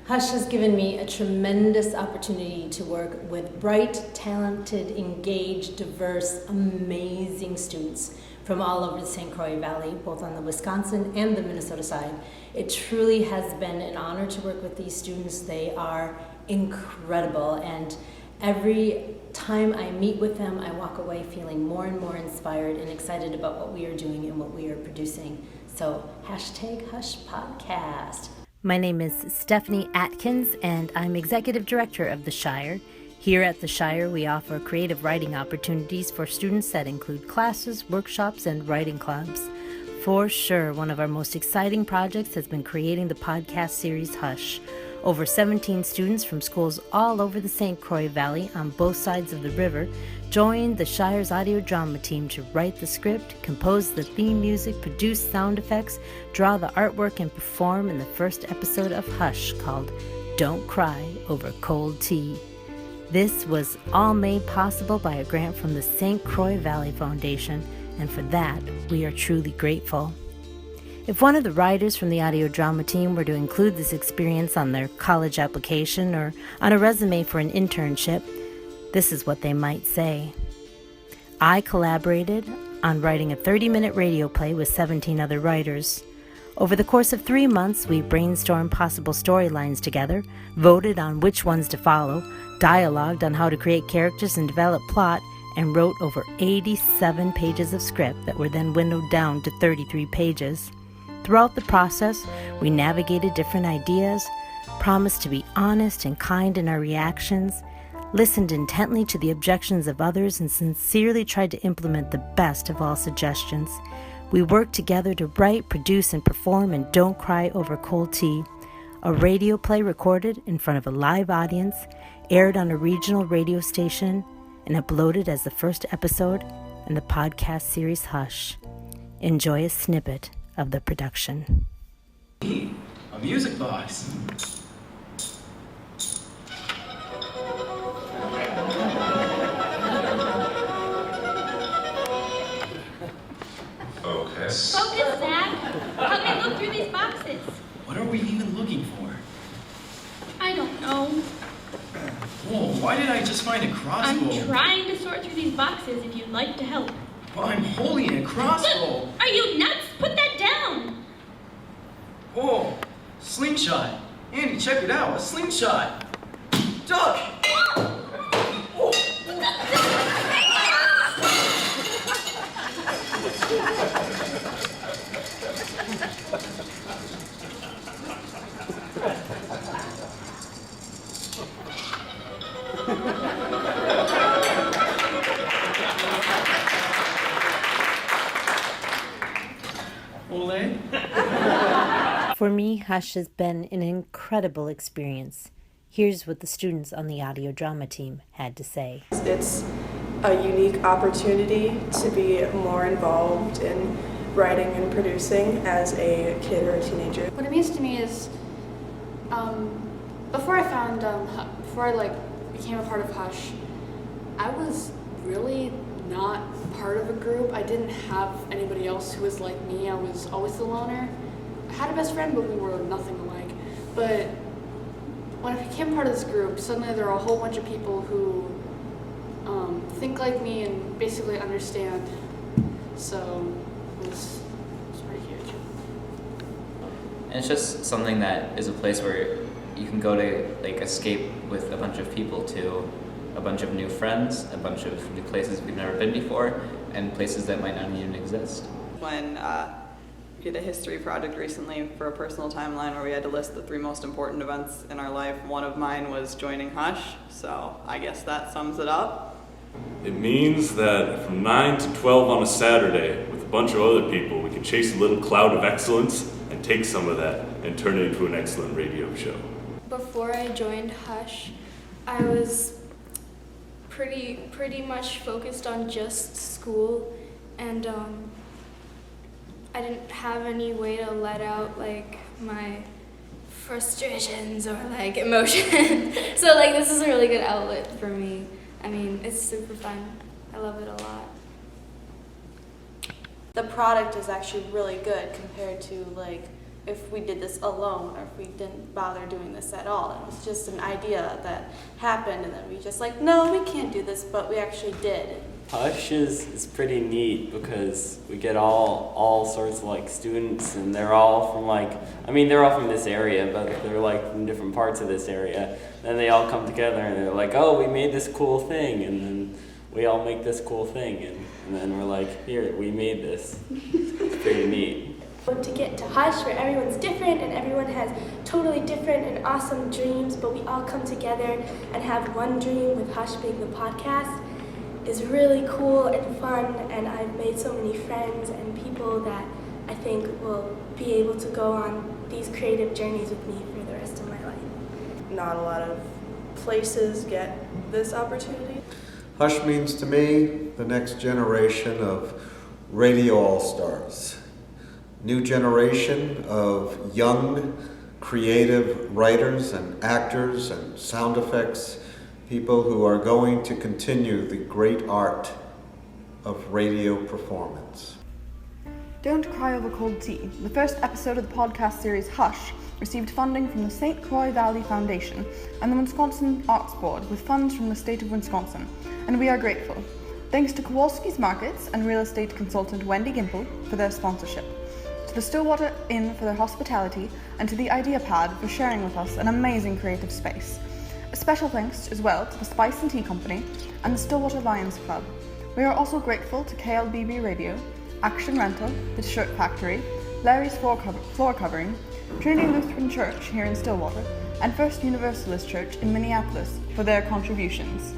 Hush has given me a tremendous opportunity to work with bright, talented, engaged, diverse, amazing students from all over the St. Croix Valley, both on the Wisconsin and the Minnesota side. It truly has been an honor to work with these students. They are incredible, and every time I meet with them, I walk away feeling more and more inspired and excited about what we are doing and what we are producing. So, #HUSHpodcast. My name is Stephanie Atkins, and I'm Executive Director of the Shire. Here at the Shire, we offer creative writing opportunities for students that include classes, workshops, and writing clubs. For sure, one of our most exciting projects has been creating the podcast series Hush. Over 17 students from schools all over the St. Croix Valley on both sides of the river joined the Shire's audio drama team to write the script, compose the theme music, produce sound effects, draw the artwork, and perform in the first episode of Hush called Don't Cry Over Cold Tea. This was all made possible by a grant from the St. Croix Valley Foundation, and for that, we are truly grateful. If one of the writers from the audio drama team were to include this experience on their college application or on a resume for an internship, this is what they might say. I collaborated on writing a 30-minute radio play with 17 other writers. Over the course of 3 months, we brainstormed possible storylines together, voted on which ones to follow, dialogued on how to create characters and develop plot, and wrote over 87 pages of script that were then winnowed down to 33 pages. Throughout the process, we navigated different ideas, promised to be honest and kind in our reactions, listened intently to the objections of others, and sincerely tried to implement the best of all suggestions. We worked together to write, produce, and perform in Don't Cry Over Cold Tea, a radio play recorded in front of a live audience, aired on a regional radio station, and uploaded as the first episode in the podcast series Hush. Enjoy a snippet of the production. A music box. Focus. Focus, Zach. Help me look through these boxes. What are we even looking for? I don't know. Whoa, why did I just find a crossbow? I'm trying to sort through these boxes if you'd like to help. Well, I'm holding a crossbow. Are you nuts? Put that down. Whoa, slingshot. Andy, check it out, a slingshot. Duck! Whoa. Ole? For me, Hush has been an incredible experience. Here's what the students on the audio drama team had to say. It's a unique opportunity to be more involved in writing and producing as a kid or a teenager. What it means to me is, before I became a part of Hush, I was really not part of a group. I didn't have anybody else who was like me. I was always the loner. I had a best friend, but we were nothing alike. But when I became part of this group, suddenly there are a whole bunch of people who think like me and basically understand. So it's pretty huge. And it's just something that is a place where you can go to escape with a bunch of people to a bunch of new friends, a bunch of new places we've never been before, and places that might not even exist. When we did a history project recently for a personal timeline where we had to list the 3 most important events in our life, one of mine was joining Hush, so I guess that sums it up. It means that from 9 to 12 on a Saturday, with a bunch of other people, we can chase a little cloud of excellence and take some of that and turn it into an excellent radio show. Before I joined Hush, I was pretty much focused on just school, and I didn't have any way to let out my frustrations or emotions. So this is a really good outlet for me. I mean, it's super fun. I love it a lot. The product is actually really good compared to if we did this alone or if we didn't bother doing this at all. It was just an idea that happened and then we just like, no, we can't do this, but we actually did. Hush is pretty neat because we get all sorts of like students, and they're all from they're all from this area, but they're like from different parts of this area. Then they all come together and they're like, oh, we made this cool thing, and then we all make this cool thing, and then we're like, here, we made this. It's pretty neat. To get to Hush, where everyone's different and everyone has totally different and awesome dreams, but we all come together and have one dream, with Hush being the podcast, is really cool and fun, and I've made so many friends and people that I think will be able to go on these creative journeys with me for the rest of my life. Not a lot of places get this opportunity. Hush means to me the next generation of radio all-stars. New generation of young, creative writers and actors and sound effects, people who are going to continue the great art of radio performance. Don't Cry Over Cold Tea, the first episode of the podcast series Hush, received funding from the St. Croix Valley Foundation and the Wisconsin Arts Board with funds from the state of Wisconsin, and we are grateful. Thanks to Kowalski's Markets and real estate consultant Wendy Gimple for their sponsorship, to the Stillwater Inn for their hospitality, and to the Idea Pad for sharing with us an amazing creative space. A special thanks as well to the Spice and Tea Company and the Stillwater Lions Club. We are also grateful to KLBB Radio, Action Rental, The Shirt Factory, Larry's Floor Covering, Trinity Lutheran Church here in Stillwater, and First Universalist Church in Minneapolis for their contributions.